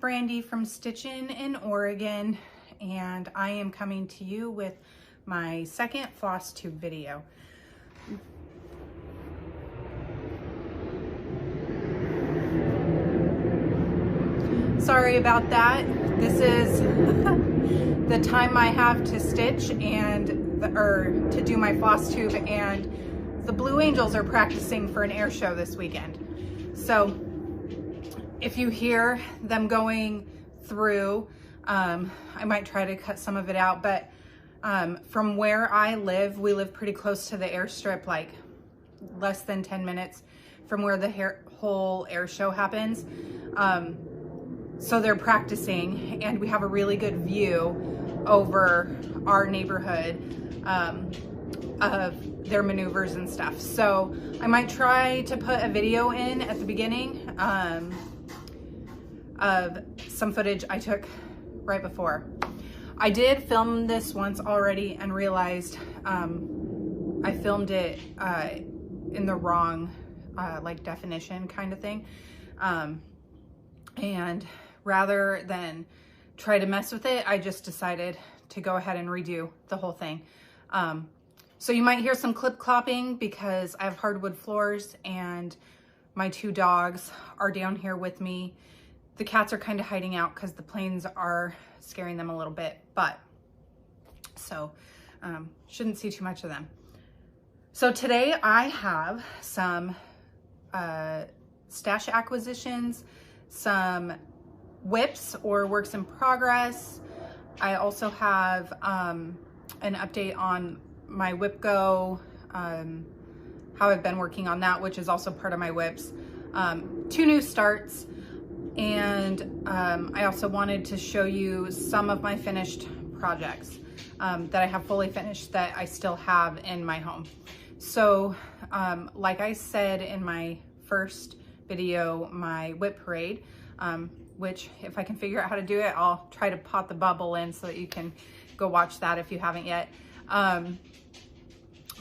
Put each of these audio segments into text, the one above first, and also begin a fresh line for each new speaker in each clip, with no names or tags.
Brandy from Stitchin' in Oregon, and I am coming to you with my second Flosstube video. Sorry about that. This is the time I have to stitch and to do my Flosstube, and the Blue Angels are practicing for an air show this weekend. So if you hear them going through, I might try to cut some of it out, but from where I live, we live pretty close to the airstrip, like less than 10 minutes from where the whole air show happens. So they're practicing, and we have a really good view over our neighborhood of their maneuvers and stuff. So I might try to put a video in at the beginning of some footage I took right before. I did film this once already and realized I filmed it in the wrong like definition kind of thing. And rather than try to mess with it, I just decided to go ahead and redo the whole thing. So you might hear some clip clopping because I have hardwood floors and my two dogs are down here with me. The cats are kind of hiding out because the planes are scaring them a little bit, but so shouldn't see too much of them. So today I have some stash acquisitions, some whips or works in progress. I also have an update on my WIPGO, how I've been working on that, which is also part of my whips. 2 new starts, and I also wanted to show you some of my finished projects that I have fully finished that I still have in my home. So like I said in my first video, my whip parade, which if I can figure out how to do it, I'll try to pop the bubble in so that you can go watch that if you haven't yet.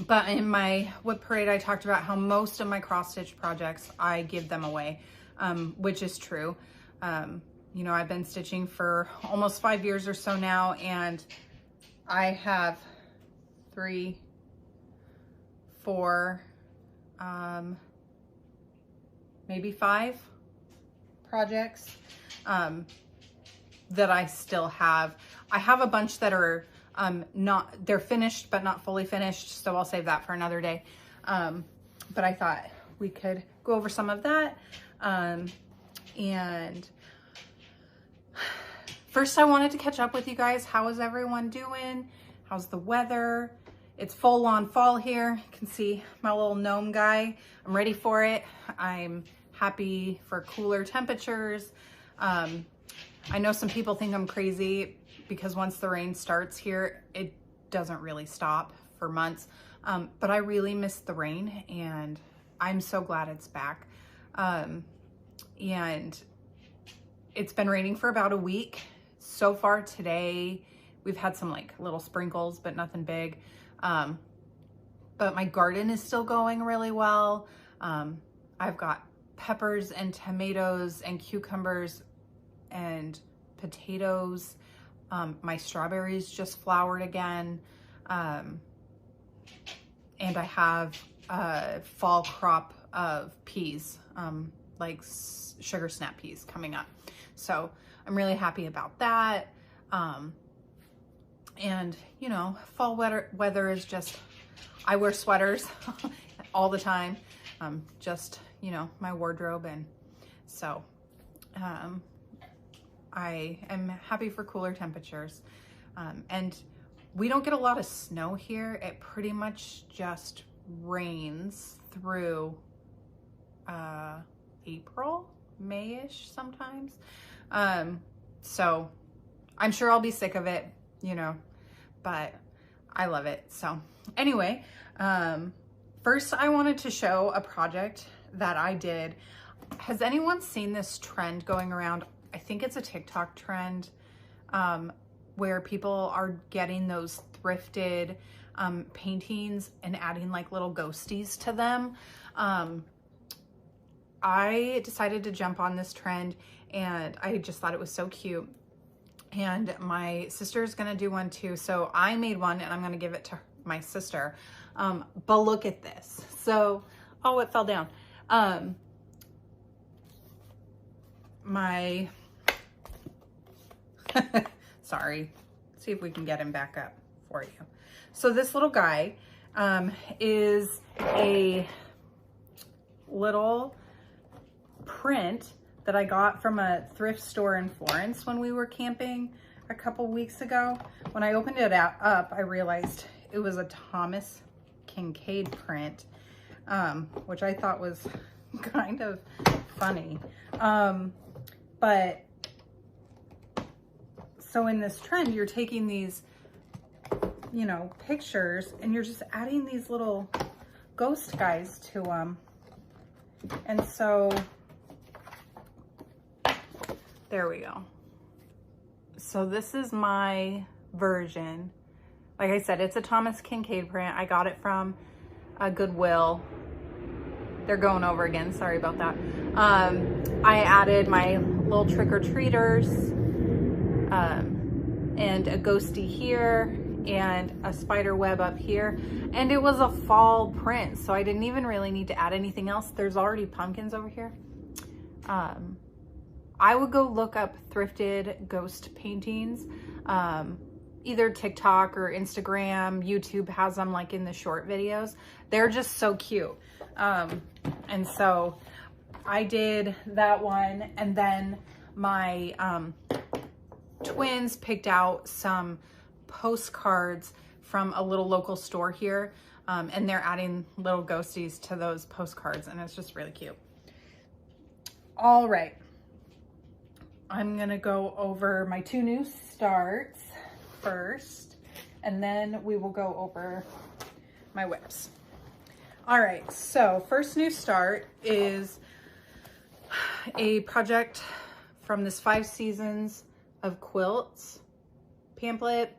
But in my whip parade, I talked about how most of my cross stitch projects, I give them away, which is true. You know, I've been stitching for almost 5 years or so now, and I have 3, 4, maybe 5 projects that I still have. I have a bunch that are they're finished but not fully finished, so I'll save that for another day. But I thought we could go over some of that. And first I wanted to catch up with you guys. How is everyone doing? How's the weather? It's full on fall here. You can see my little gnome guy. I'm ready for it. I'm happy for cooler temperatures. I know some people think I'm crazy because once the rain starts here, it doesn't really stop for months. But I really miss the rain, and I'm so glad it's back. And it's been raining for about a week. So far today, we've had some like little sprinkles, but nothing big. But my garden is still going really well. I've got peppers and tomatoes and cucumbers and potatoes. My strawberries just flowered again. And I have a fall crop of peas, like sugar snap peas coming up. So I'm really happy about that. And you know, fall weather is just, I wear sweaters all the time. Just, you know, my wardrobe. And so, I am happy for cooler temperatures. And we don't get a lot of snow here. It pretty much just rains through April, May-ish sometimes. So I'm sure I'll be sick of it, you know, but I love it. So anyway, first I wanted to show a project that I did. Has anyone seen this trend going around? I think it's a TikTok trend, where people are getting those thrifted paintings and adding like little ghosties to them. I decided to jump on this trend, and I just thought it was so cute. And my sister's gonna do one too. So I made one and I'm gonna give it to my sister. But look at this. So, oh, it fell down. Sorry. See if we can get him back up for you. So this little guy is a little print that I got from a thrift store in Florence when we were camping a couple weeks ago. When I opened it up, I realized it was a Thomas Kincaid print, which I thought was kind of funny. But so in this trend, you're taking these, you know, pictures and you're just adding these little ghost guys to them. And so there we go. So this is my version. Like I said, it's a Thomas Kincaid print. I got it from Goodwill. They're going over again. Sorry about that. I added my little trick-or-treaters and a ghosty here and a spider web up here. And it was a fall print, so I didn't even really need to add anything else. There's already pumpkins over here. I would go look up thrifted ghost paintings. Either TikTok or Instagram, YouTube has them like in the short videos. They're just so cute. And so I did that one, and then my twins picked out some postcards from a little local store here, and they're adding little ghosties to those postcards, and it's just really cute. All right, I'm gonna go over my 2 new starts first, and then we will go over my whips. All right, so first new start is a project from this 5 Seasons of Quilts pamphlet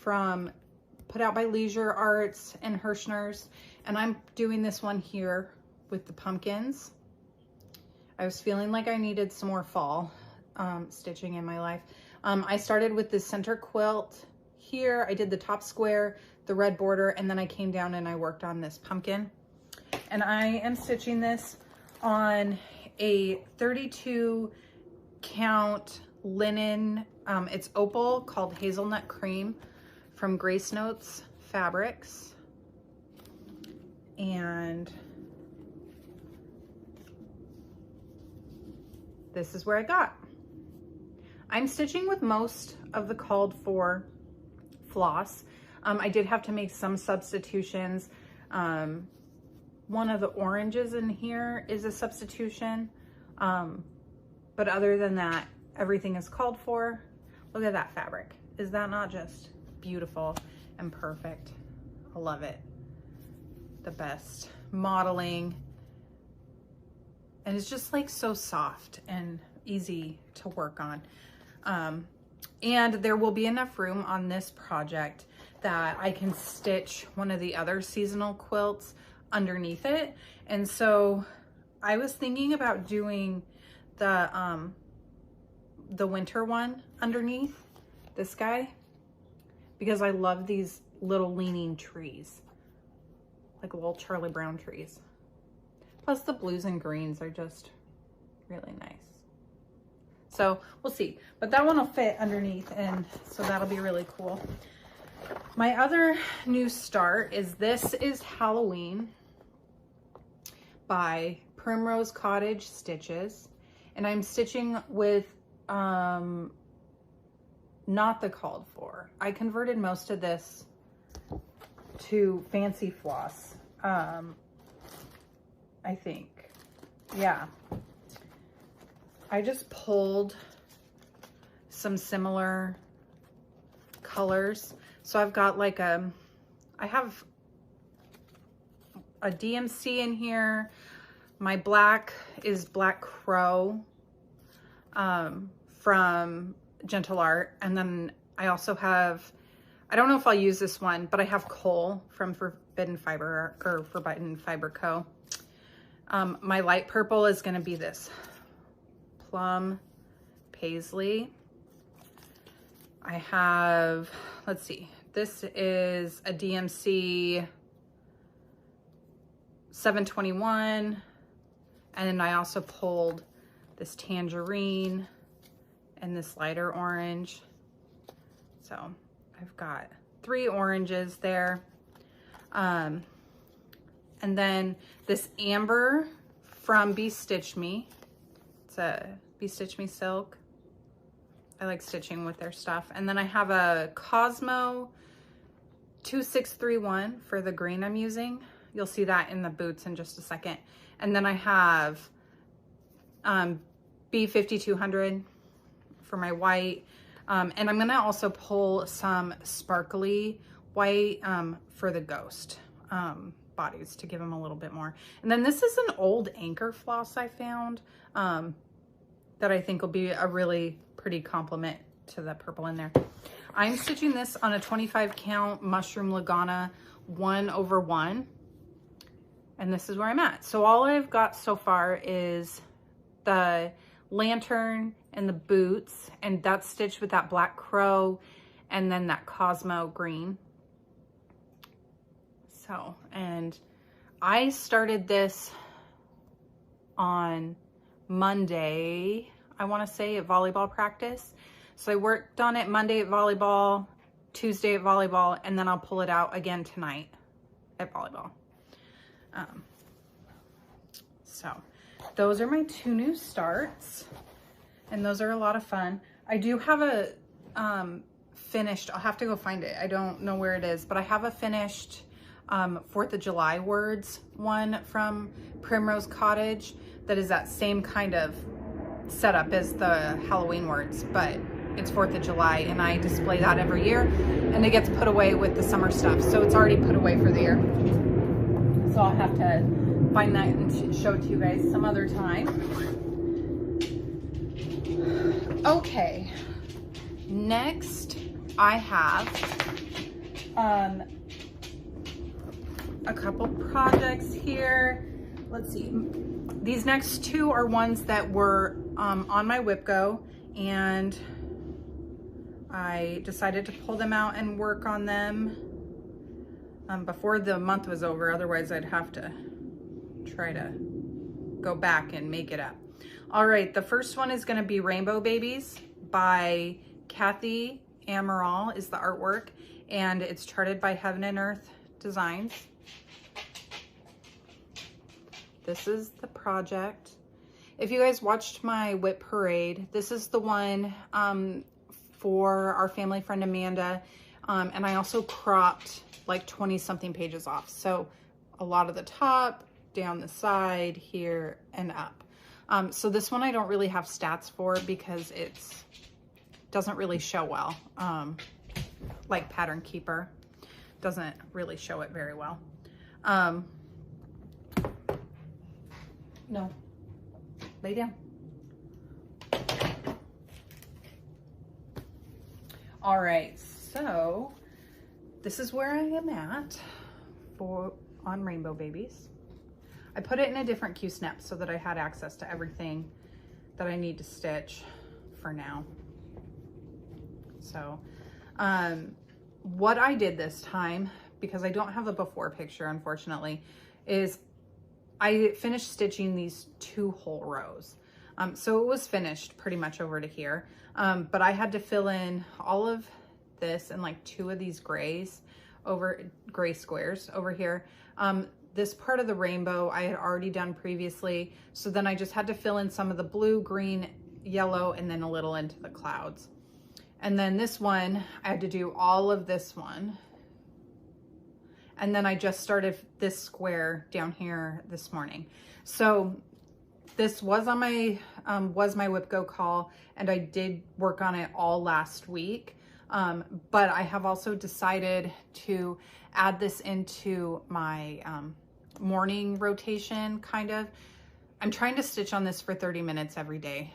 put out by Leisure Arts and Hershners, and I'm doing this one here with the pumpkins. I was feeling like I needed some more fall stitching in my life. I started with the center quilt here. I did the top square, the red border, and then I came down and I worked on this pumpkin. And I am stitching this on a 32 count linen, it's opal, called Hazelnut Cream from Grace Notes Fabrics. And this is where I got. I'm stitching with most of the called for floss. I did have to make some substitutions. One of the oranges in here is a substitution. But other than that, everything is called for. Look at that fabric. Is that not just beautiful and perfect? I love it. The best modeling. And it's just like so soft and easy to work on. And there will be enough room on this project that I can stitch one of the other seasonal quilts underneath it. And so I was thinking about doing the winter one underneath this guy, because I love these little leaning trees, like little Charlie Brown trees. Plus the blues and greens are just really nice. So we'll see, but that one will fit underneath, and so that'll be really cool. My other new start is this is Halloween by Primrose Cottage Stitches, and I'm stitching with not the called for. I converted most of this to fancy floss, I think. Yeah. I just pulled some similar colors. So I've got like I have a DMC in here. My black is Black Crow from Gentle Art. And then I also have, I don't know if I'll use this one, but I have Coal from Forbidden Fiber or Forbidden Fiber Co. My light purple is going to be this plum paisley. I have, let's see, this is a DMC 721. And then I also pulled this tangerine and this lighter orange. So I've got 3 oranges there. And then this amber from Bee Stitch Me. It's a Bee Stitch Me silk. I like stitching with their stuff. And then I have a Cosmo 2631 for the green I'm using. You'll see that in the boots in just a second. And then I have B5200 for my white. And I'm gonna also pull some sparkly white for the ghost bodies to give them a little bit more. And then this is an old anchor floss I found that I think will be a really pretty complement to the purple in there. I'm stitching this on a 25 count mushroom Lagana 1/1. And this is where I'm at. So all I've got so far is the lantern and the boots, and that's stitched with that black crow and then that Cosmo green. So, and I started this on Monday, I want to say, at volleyball practice. So I worked on it Monday at volleyball, Tuesday at volleyball, and then I'll pull it out again tonight at volleyball. So those are my 2 new starts, and those are a lot of fun. I do have a finished, I'll have to go find it. I don't know where it is, but I have a finished 4th of July words one from Primrose Cottage that is that same kind of setup as the Halloween words, but it's 4th of July, and I display that every year, and it gets put away with the summer stuff, so it's already put away for the year. So I'll have to find that and show it to you guys some other time. Okay, next I have a couple projects here. Let's see. These next 2 are ones that were on my WIPGO, and I decided to pull them out and work on them before the month was over. Otherwise I'd have to try to go back and make it up. All right, the first one is going to be Rainbow Babies by Kathy Amaral is the artwork, and it's charted by Heaven and Earth Designs. This is the project. If you guys watched my WIP parade, this is the one for our family friend Amanda, and I also cropped like 20 something pages off. So a lot of the top, down the side, here, and up. So this one I don't really have stats for because it's doesn't really show well. Like Pattern Keeper doesn't really show it very well. No, lay down. All right, so this is where I am at on Rainbow Babies. I put it in a different Q-snap so that I had access to everything that I need to stitch for now. So what I did this time, because I don't have a before picture unfortunately, is I finished stitching these 2 whole rows. So it was finished pretty much over to here, but I had to fill in all of this and like 2 of these grays over gray squares over here. This part of the rainbow I had already done previously, so then I just had to fill in some of the blue, green, yellow, and then a little into the clouds. And then this one, I had to do all of this one. And then I just started this square down here this morning. So this was on my, my WIPGO call, and I did work on it all last week. But I have also decided to add this into my morning rotation, kind of. I'm trying to stitch on this for 30 minutes every day.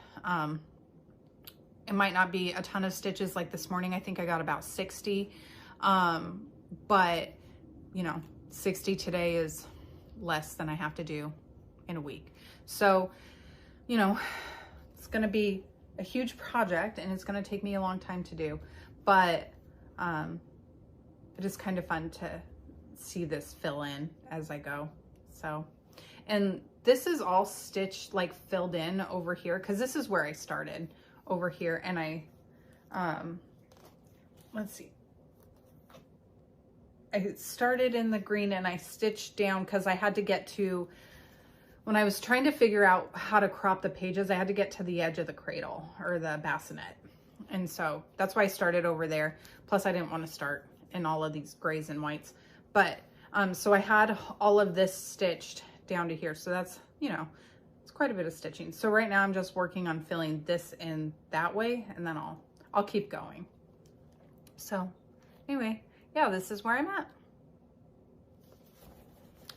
It might not be a ton of stitches like this morning. I think I got about 60, but you know, 60 today is less than I have to do in a week. So, you know, it's going to be a huge project and it's going to take me a long time to do, but it is kind of fun to see this fill in as I go. So, and this is all stitched, like filled in over here, because this is where I started over here. And I, let's see, I started in the green and I stitched down because I had to get to, when I was trying to figure out how to crop the pages, I had to get to the edge of the cradle or the bassinet. And so that's why I started over there. Plus I didn't want to start in all of these grays and whites. But, so I had all of this stitched down to here. So that's, you know, it's quite a bit of stitching. So right now I'm just working on filling this in that way, and then I'll keep going. So anyway, yeah, this is where I'm at.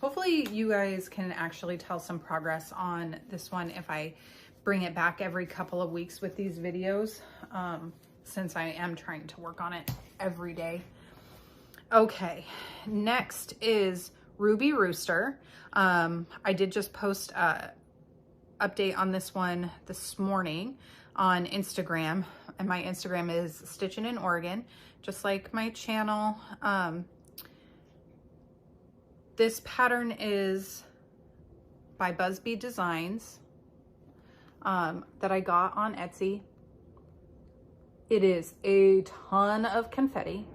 Hopefully you guys can actually tell some progress on this one if I bring it back every couple of weeks with these videos, since I am trying to work on it every day. Okay, next is Ruby Rooster. I did just post a update on this one this morning on Instagram, and my Instagram is Stitchin' in Oregon, just like my channel. This pattern is by Buzzbee Designs, that I got on Etsy. It is a ton of confetti.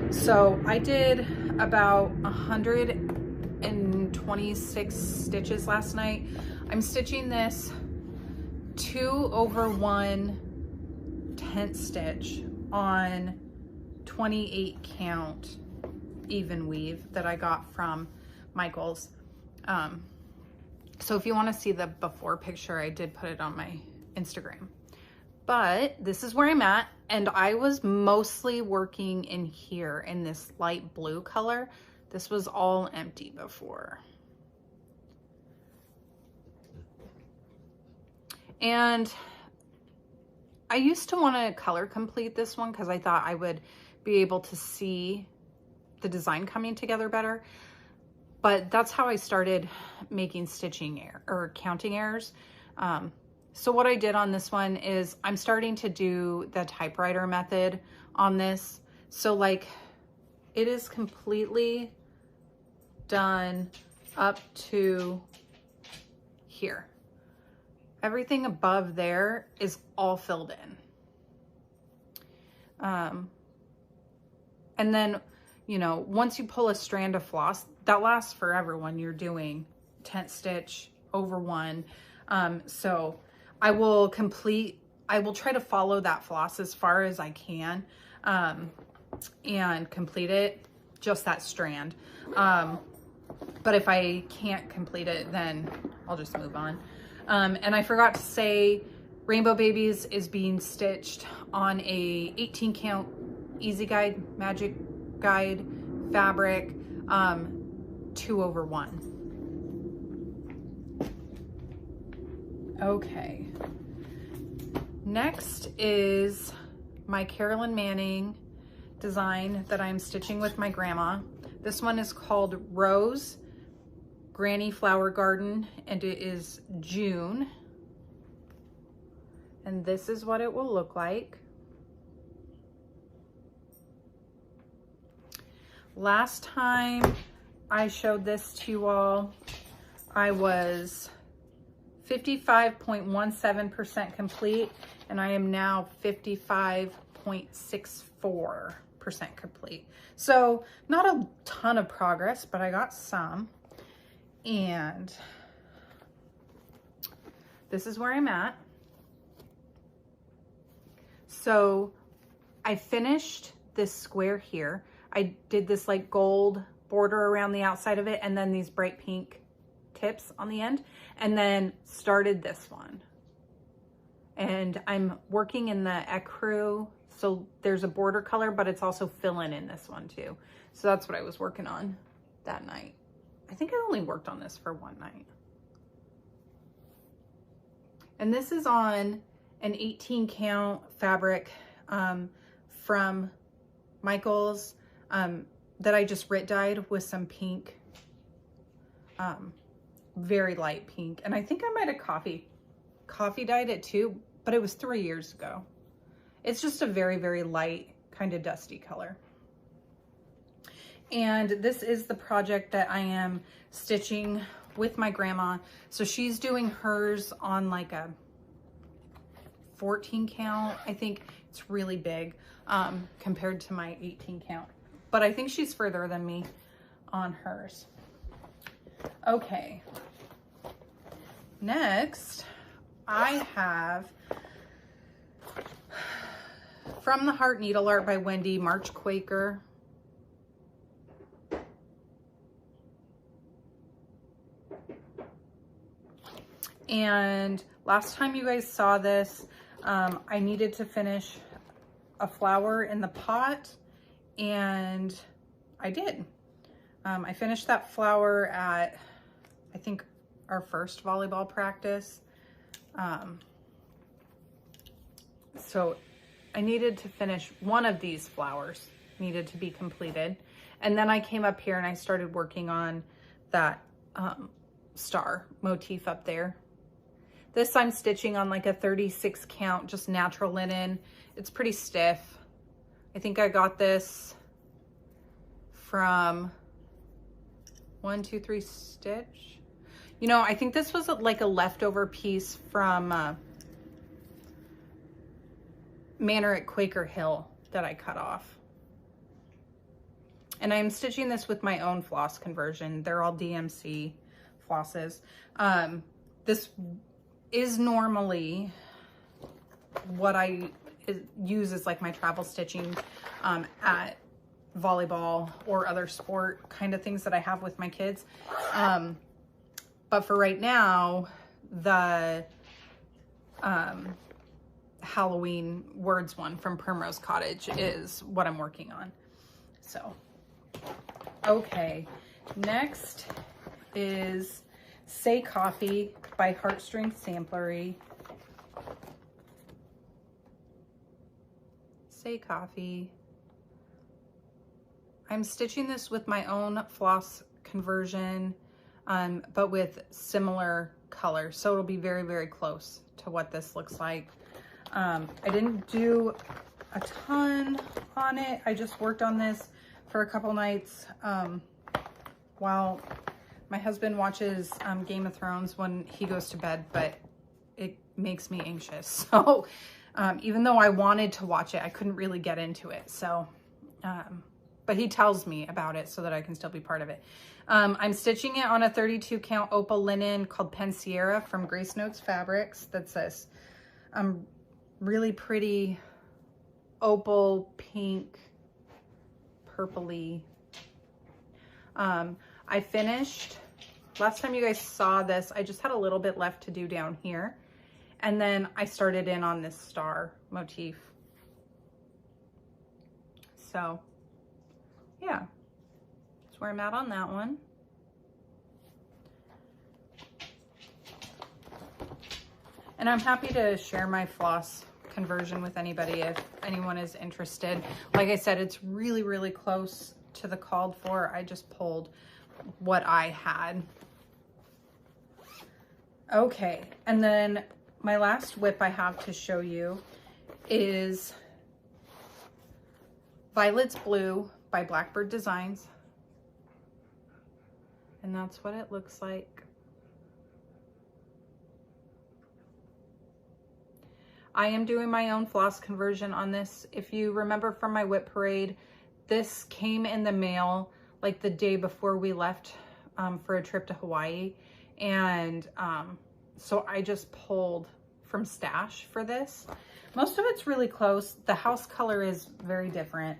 So I did about 126 stitches last night. I'm stitching this 2/1 tent stitch on 28 count even weave that I got from Michael's. So if you want to see the before picture, I did put it on my Instagram. But this is where I'm at, and I was mostly working in here in this light blue color. This was all empty before. And I used to want to color complete this one because I thought I would be able to see the design coming together better. But that's how I started making stitching or counting errors. So what I did on this one is I'm starting to do the typewriter method on this. So like it is completely done up to here. Everything above there is all filled in. And then, you know, once you pull a strand of floss, that lasts forever when you're doing tent stitch over one. So I will try to follow that floss as far as I can, and complete it, just that strand. But if I can't complete it, then I'll just move on. And I forgot to say, Rainbow Babies is being stitched on a 18 count Easy Guide, Magic Guide fabric, 2/1. Okay. Next is my Carolyn Manning design that I'm stitching with my grandma. This one is called Rose Granny Flower Garden, and it is June. And this is what it will look like. Last time I showed this to you all, I was 55.17% complete, and I am now 55.64% complete. So not a ton of progress, but I got some. And this is where I'm at. So I finished this square here. I did this like gold border around the outside of it, and then these bright pink tips on the end, and then started this one. And I'm working in the ecru, so there's a border color, but it's also fill-in in this one too. So that's what I was working on that night. I think I only worked on this for one night. And this is on an 18 count fabric from Michael's. that I just Rit dyed with some pink, very light pink. And I think I might have coffee dyed it too, but it was 3 years ago. It's just a very, very light, kind of dusty color. And this is the project that I am stitching with my grandma. So she's doing hers on like a 14 count. I think it's really big compared to my 18 count. But I think she's further than me on hers. Okay. Next, I have From the Heart Needleart by Wendy, March Quaker. And last time you guys saw this, I needed to finish a flower in the pot, and I did. I finished that flower at, I think, our first volleyball practice. So I needed to finish one of these flowers, needed to be completed. And then I came up here and I started working on that star motif up there. This I'm stitching on like a 36 count, just natural linen. It's pretty stiff. I think I got this from 1, 2, 3 Stitch. You know, I think this was like a leftover piece from Manor at Quaker Hill that I cut off. And I'm stitching this with my own floss conversion. They're all DMC flosses. This is normally what I use as like my travel stitching at volleyball or other sport kind of things that I have with my kids. But for right now, the Halloween words one from Primrose Cottage is what I'm working on. So, okay. Next is Say Coffee by Heartstring Samplery. Say Coffee. I'm stitching this with my own floss conversion, but with similar colors. So it'll be very, very close to what this looks like. I didn't do a ton on it. I just worked on this for a couple nights while my husband watches Game of Thrones when he goes to bed, but it makes me anxious. So even though I wanted to watch it, I couldn't really get into it. So, but he tells me about it so that I can still be part of it. I'm stitching it on a 32 count opal linen called Pensiera from Grace Notes Fabrics. That's this really pretty opal pink purpley. I finished, last time you guys saw this, I just had a little bit left to do down here. And then I started in on this star motif. So yeah, that's where I'm at on that one. And I'm happy to share my floss conversion with anybody if anyone is interested. Like I said, it's really, really close to the called for. I just pulled what I had. Okay, and then my last whip I have to show you is Violet's Blue by Blackbird Designs. And that's what it looks like. I am doing my own floss conversion on this. If you remember from my whip parade, this came in the mail like the day before we left for a trip to Hawaii. And so I just pulled from stash for this. Most of it's really close. The house color is very different.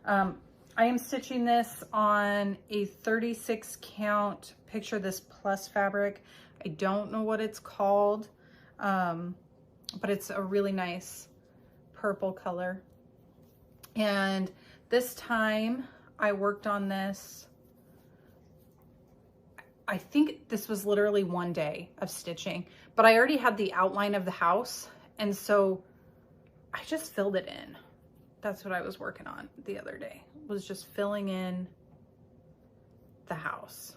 I am stitching this on a 36 count, picture this plus fabric. I don't know what it's called, but it's a really nice purple color. And this time I worked on this, I think this was literally one day of stitching, but I already had the outline of the house. And so I just filled it in. That's what I was working on the other day, was just filling in the house.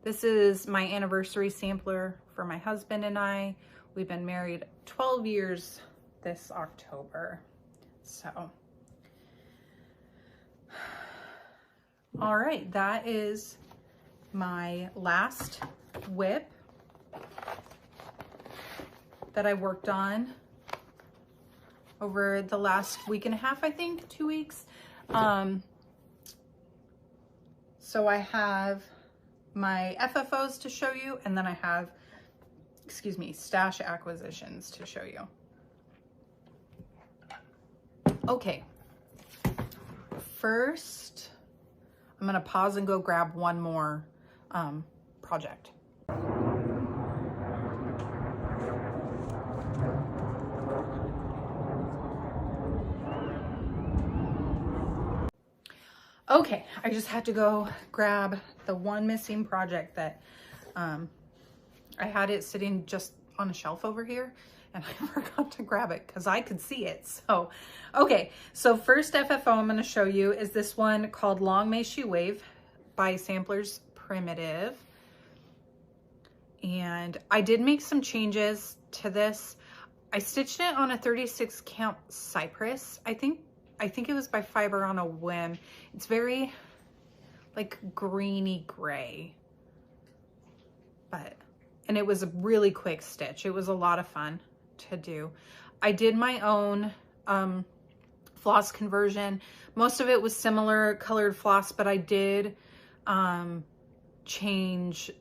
This is my anniversary sampler for my husband and I. We've been married 12 years this October. So, all right, that is my last WIP that I worked on over the last week and a half, I think, 2 weeks. So I have my FFOs to show you, and then I have, excuse me, stash acquisitions to show you. Okay, first I'm gonna pause and go grab one more project. Okay, I just had to go grab the one missing project that I had it sitting just on a shelf over here, and I forgot to grab it because I could see it. So, okay, so first FFO I'm going to show you is this one called Long May She Wave by Samplers Primitive. And I did make some changes to this. I stitched it on a 36 count cypress. I think it was by Fiber on a whim. It's very like greeny gray, and it was a really quick stitch. It was a lot of fun to do. I did my own floss conversion. Most of it was similar colored floss, but I did change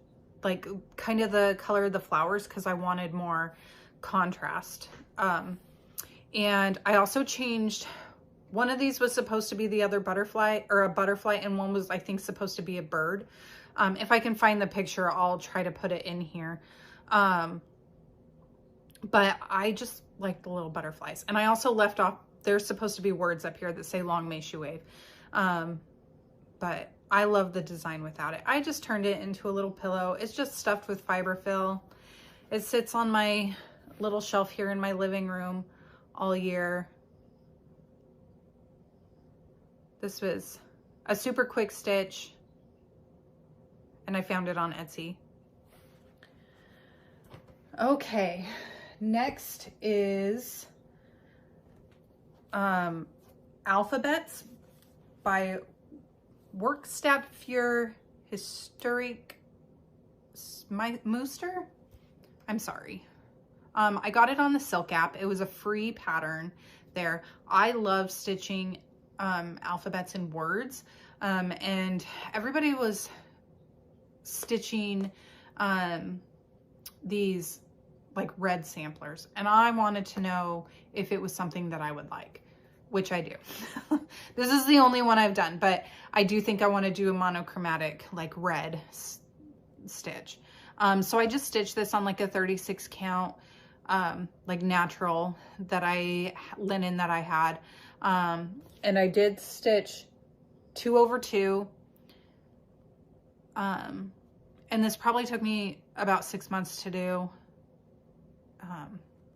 like kind of the color of the flowers because I wanted more contrast. And I also changed, one of these was supposed to be the other butterfly, or a butterfly, and one was, I think, supposed to be a bird. If I can find the picture, I'll try to put it in here. But I just like the little butterflies. And I also left off, there's supposed to be words up here that say Long May She Wave. But I love the design without it. I just turned it into a little pillow. It's just stuffed with fiberfill. It sits on my little shelf here in my living room all year. This was a super quick stitch, and I found it on Etsy. Okay, next is Alphabets by Werkstatt für Historische Muster. I'm sorry. I got it on the Silk app. It was a free pattern there. I love stitching alphabets and words, and everybody was stitching these like red samplers, and I wanted to know if it was something that I would like, which I do. This is the only one I've done, but I do think I want to do a monochromatic like red stitch. So I just stitched this on like a 36 count like natural linen that I had, and I did stitch 2 over 2, and this probably took me about 6 months to do.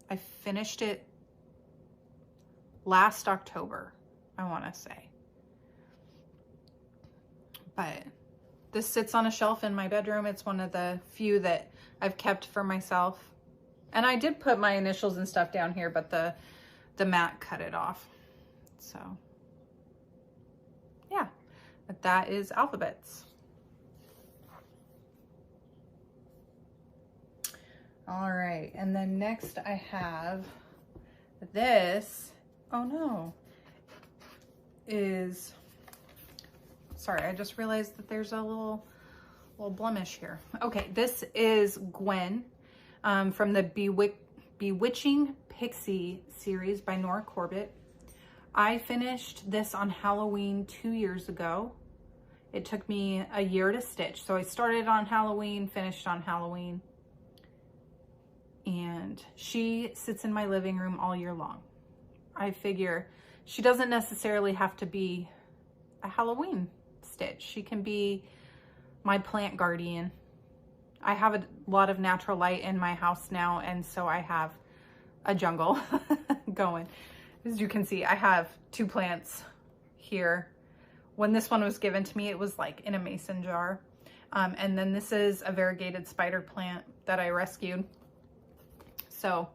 I finished it last October, I want to say, but this sits on a shelf in my bedroom. It's one of the few that I've kept for myself, and I did put my initials and stuff down here, but the mat cut it off. So yeah, but that is Alphabets. All right, and then next I have this, oh no, is, sorry, I just realized that there's a little blemish here. Okay, this is Gwen from the Bewitching Pixie series by Nora Corbett. I finished this on Halloween 2 years ago. It took me a year to stitch. So I started on Halloween, finished on Halloween. And she sits in my living room all year long. I figure she doesn't necessarily have to be a Halloween stitch. She can be my plant guardian. I have a lot of natural light in my house now, and so I have a jungle going. As you can see, I have 2 plants here, when this one was given to me, it was like in a mason jar. And then this is a variegated spider plant that I rescued. So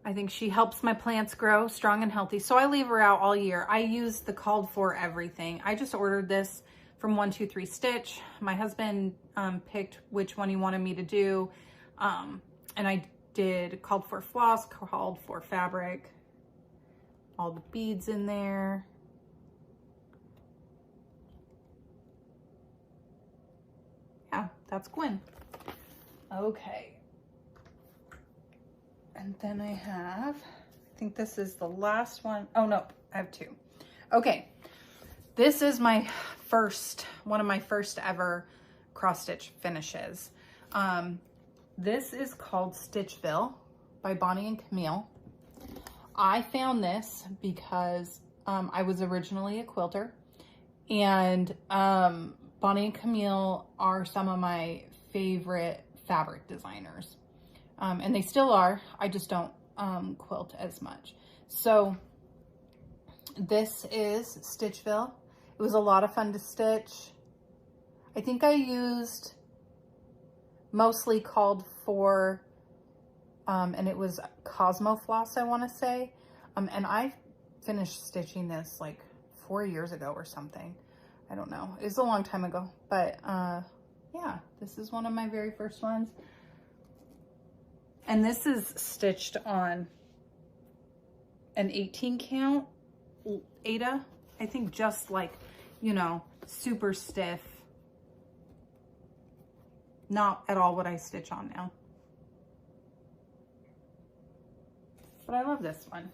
I think she helps my plants grow strong and healthy. So I leave her out all year. I use the called for everything. I just ordered this from 123 Stitch. My husband picked which one he wanted me to do. And I did called for floss, called for fabric, all the beads in there. Yeah, that's Gwen. Okay. And then I think this is the last one. Oh no, I have two. Okay. This is one of my first ever cross stitch finishes. This is called Stitchville by Bonnie and Camille. I found this because I was originally a quilter, and Bonnie and Camille are some of my favorite fabric designers. And they still are. I just don't quilt as much. So this is Stitchville. It was a lot of fun to stitch. I think I used mostly called for, and it was Cosmo floss, I want to say. And I finished stitching this like 4 years ago or something. I don't know. It was a long time ago. But yeah, this is one of my very first ones. And this is stitched on an 18 count Ada. I think just like, you know, super stiff. Not at all what I stitch on now. But I love this one.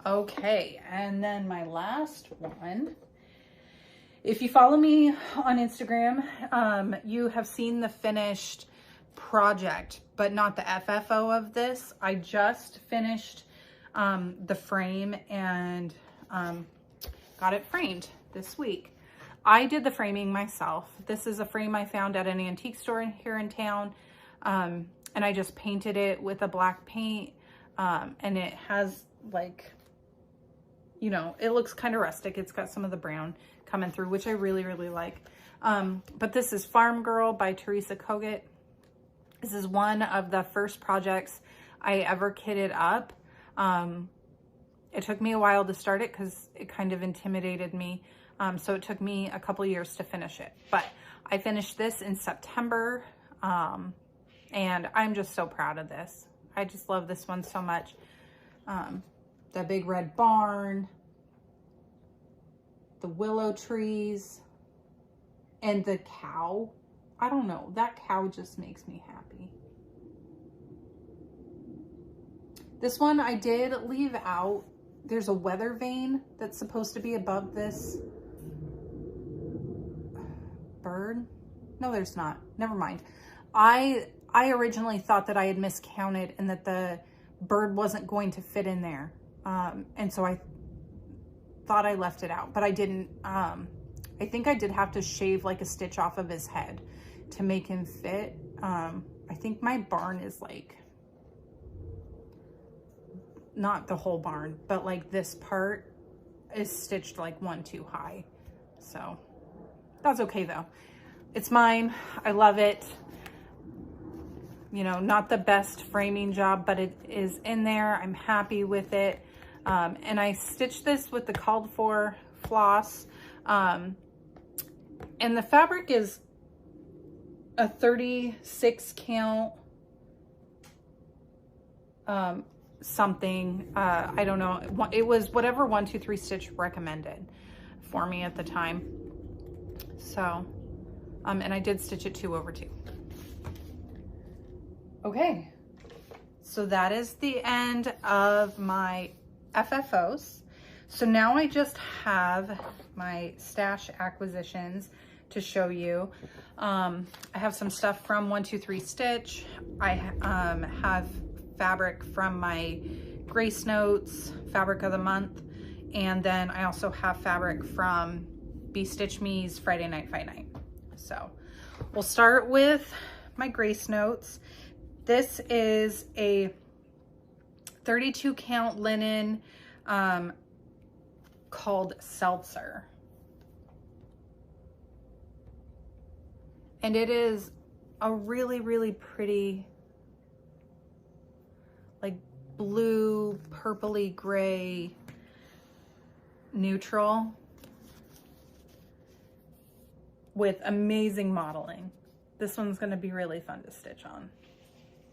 Okay, and then my last one. If you follow me on Instagram, you have seen the finished project, but not the FFO of this. I just finished the frame and got it framed this week. I did the framing myself. This is a frame I found at an antique store here in town, and I just painted it with a black paint, and it has like, you know, it looks kind of rustic. It's got some of the brown coming through, which I really, really like. But this is Farm Girl by Teresa Kogut. This is one of the first projects I ever kitted up. It took me a while to start it because it kind of intimidated me. So it took me a couple years to finish it. But I finished this in September, and I'm just so proud of this. I just love this one so much. The big red barn, the willow trees, and the cow. I don't know, that cow just makes me happy. This one I did leave out. There's a weather vane that's supposed to be above this bird. No, there's not. Never mind. I originally thought that I had miscounted and that the bird wasn't going to fit in there. And so I thought I left it out, but I didn't. I think I did have to shave like a stitch off of his head to make him fit. I think my barn is like, not the whole barn, but like this part is stitched like one too high. So that's okay though. It's mine. I love it. You know, not the best framing job, but it is in there. I'm happy with it. And I stitched this with the called for floss. And the fabric is a 36 count something. I don't know. It was whatever 123 Stitch recommended for me at the time. So, and I did stitch it 2/2. Okay, so that is the end of my FFOs. So now I just have my stash acquisitions to show you. I have some stuff from 123 Stitch. I have fabric from my Grace Notes fabric of the month, and then I also have fabric from Be Stitch Me's Friday Night Fight Night. So we'll start with my Grace Notes. This is a 32 count linen called Seltzer. And it is a really, really pretty, like blue, purpley gray neutral with amazing modeling. This one's going to be really fun to stitch on.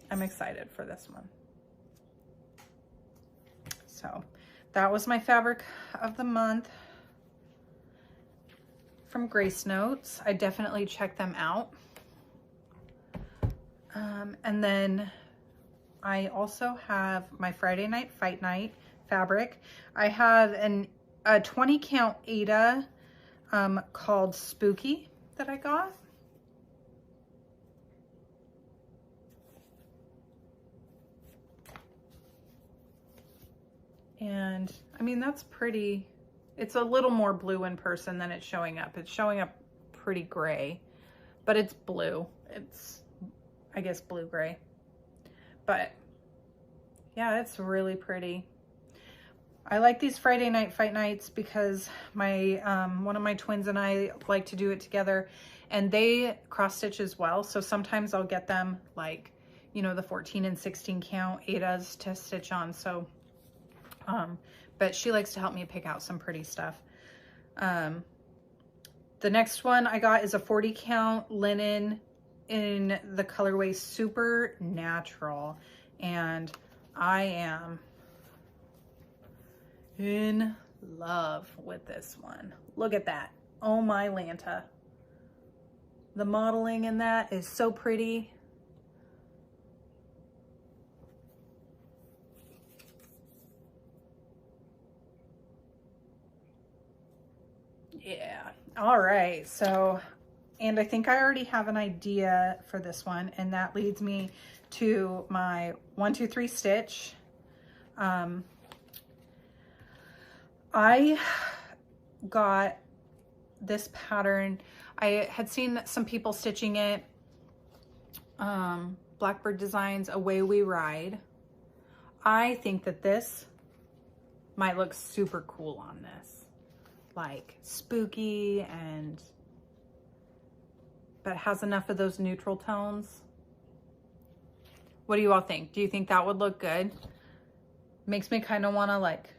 I'm excited for this one. So that was my fabric of the month from Grace Notes. I definitely check them out. And then I also have my Friday Night Fight Night fabric. I have a 20 count Ada called Spooky that I got. And I mean, that's pretty. It's a little more blue in person than it's showing up. It's showing up pretty gray, but it's blue. It's, I guess, blue gray. But yeah, it's really pretty. I like these Friday Night Fight Nights because my one of my twins and I like to do it together, and they cross stitch as well. So sometimes I'll get them, like, you know, the 14 and 16 count Adas to stitch on. So but she likes to help me pick out some pretty stuff. The next one I got is a 40 count linen in the colorway Super Natural, and I am in love with this one. Look at that. Oh my Lanta. The modeling in that is so pretty. Yeah. All right. So, and I think I already have an idea for this one, and that leads me to my 1, 2, 3 stitch. I got this pattern. I had seen some people stitching it. Blackbird Designs, Away We Ride. I think that this might look super cool on this. Like spooky, and but has enough of those neutral tones. What do you all think? Do you think that would look good? Makes me kind of want to like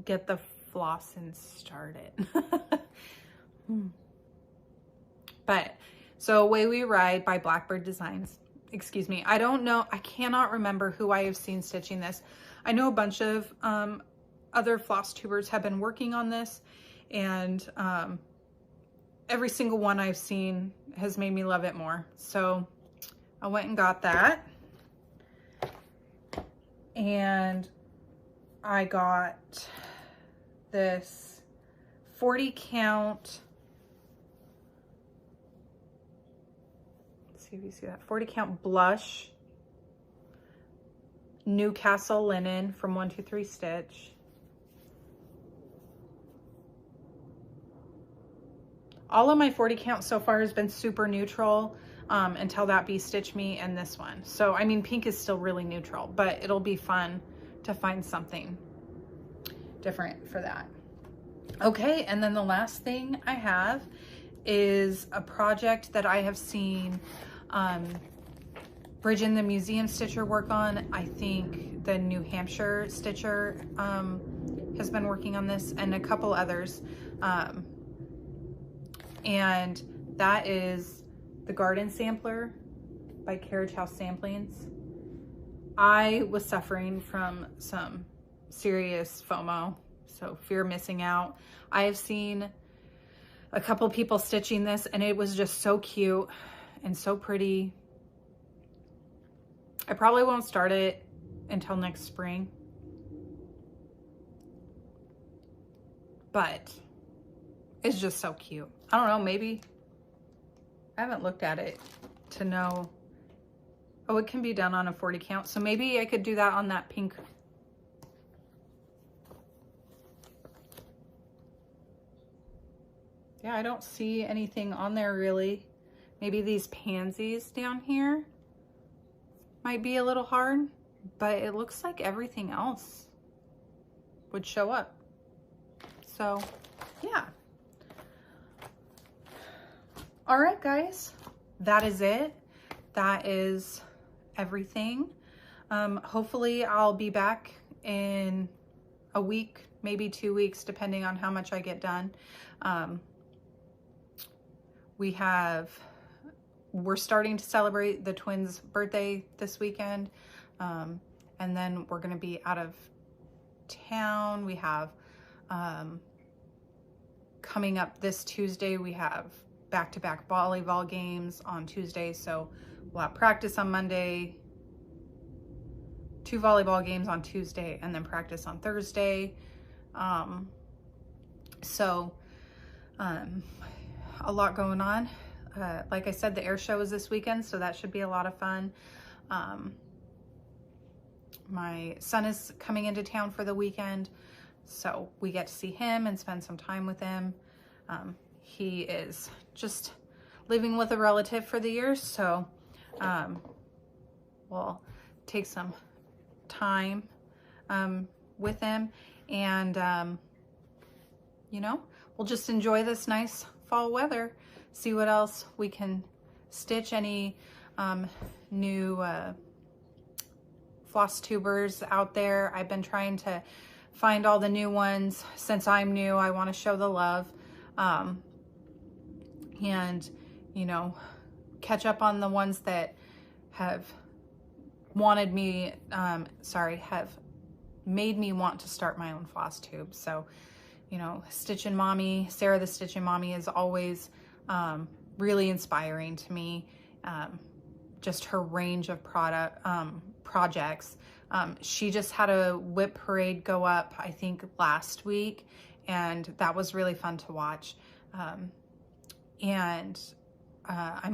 get the floss and start it. But so Away We Ride by Blackbird Designs. Excuse me. I don't know. I cannot remember who I have seen stitching this. I know a bunch of other Flosstubers have been working on this, and every single one I've seen has made me love it more. So I went and got that. And I got this 40 count, let's see if you see that, 40 count blush Newcastle linen from 1, 2, 3 Stitch. All of my 40 count so far has been super neutral until that Bee Stitch Me and this one. So, I mean, pink is still really neutral, but it'll be fun to find something different for that. Okay, and then the last thing I have is a project that I have seen Bridget the Museum Stitcher work on. I think the New Hampshire Stitcher has been working on this, and a couple others. And that is the Garden Sampler by Carriage House Samplings. I was suffering from some serious FOMO, so fear of missing out. I have seen a couple people stitching this, and it was just so cute and so pretty. I probably won't start it until next spring, but it's just so cute. I don't know, maybe, I haven't looked at it to know. Oh, it can be done on a 40 count. So maybe I could do that on that pink. Yeah, I don't see anything on there really. Maybe these pansies down here might be a little hard, but it looks like everything else would show up. So yeah. All right, guys, that is it. That is everything. Hopefully I'll be back in a week, maybe 2 weeks, depending on how much I get done. We're starting to celebrate the twins' birthday this weekend. And then we're gonna be out of town. We have, coming up this Tuesday, we have back-to-back volleyball games on Tuesday. So we'll have practice on Monday, 2 volleyball games on Tuesday, and then practice on Thursday. A lot going on. Like I said, the air show is this weekend, so that should be a lot of fun. My son is coming into town for the weekend, so we get to see him and spend some time with him. He is just living with a relative for the year, so we'll take some time with him, and you know, we'll just enjoy this nice fall weather, see what else we can stitch, any new Flosstubers out there. I've been trying to find all the new ones. Since I'm new, I want to show the love, and you know, catch up on the ones that have wanted me, have made me want to start my own Flosstube. So, you know, Stitchin' Mommy, Sarah the Stitchin' Mommy is always really inspiring to me. Just her range of projects. She just had a whip parade go up, I think last week, and that was really fun to watch. I'm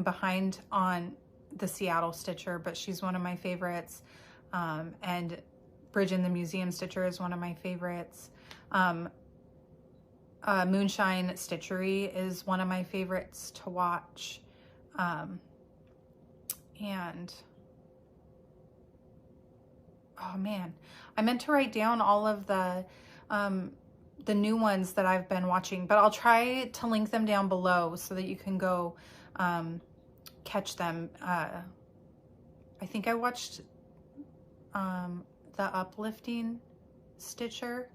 behind on the Seattle Stitcher, but she's one of my favorites. And Bridge in the Museum Stitcher is one of my favorites. Moonshine Stitchery is one of my favorites to watch. And oh man, I meant to write down all of the new ones that I've been watching, but I'll try to link them down below so that you can go catch them. I think I watched the Uplifting Stitcher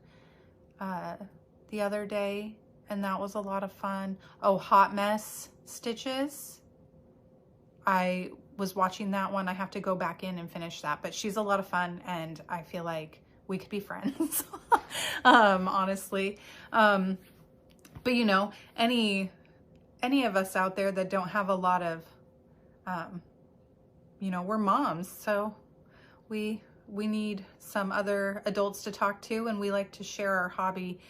the other day, and that was a lot of fun. Oh, Hot Mess Stitches. I was watching that one. I have to go back in and finish that, but she's a lot of fun, and I feel like we could be friends, honestly. But you know, any of us out there that don't have a lot of, you know, we're moms, so we need some other adults to talk to, and we like to share our hobby.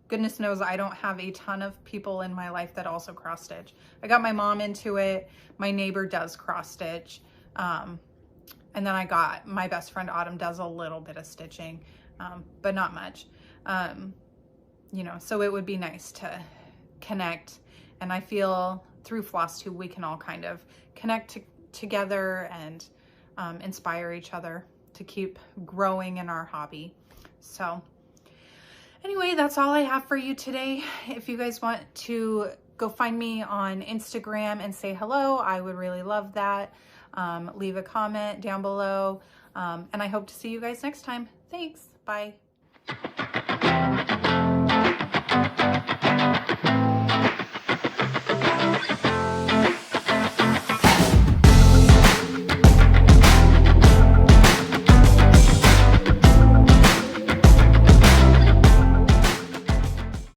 Goodness knows I don't have a ton of people in my life that also cross stitch. I got my mom into it. My neighbor does cross stitch. And then I got my best friend Autumn does a little bit of stitching, but not much. You know, so it would be nice to connect. And I feel through Flosstube we can all kind of connect together and inspire each other to keep growing in our hobby. So anyway, that's all I have for you today. If you guys want to go find me on Instagram and say hello, I would really love that. Leave a comment down below. And I hope to see you guys next time. Thanks. Bye.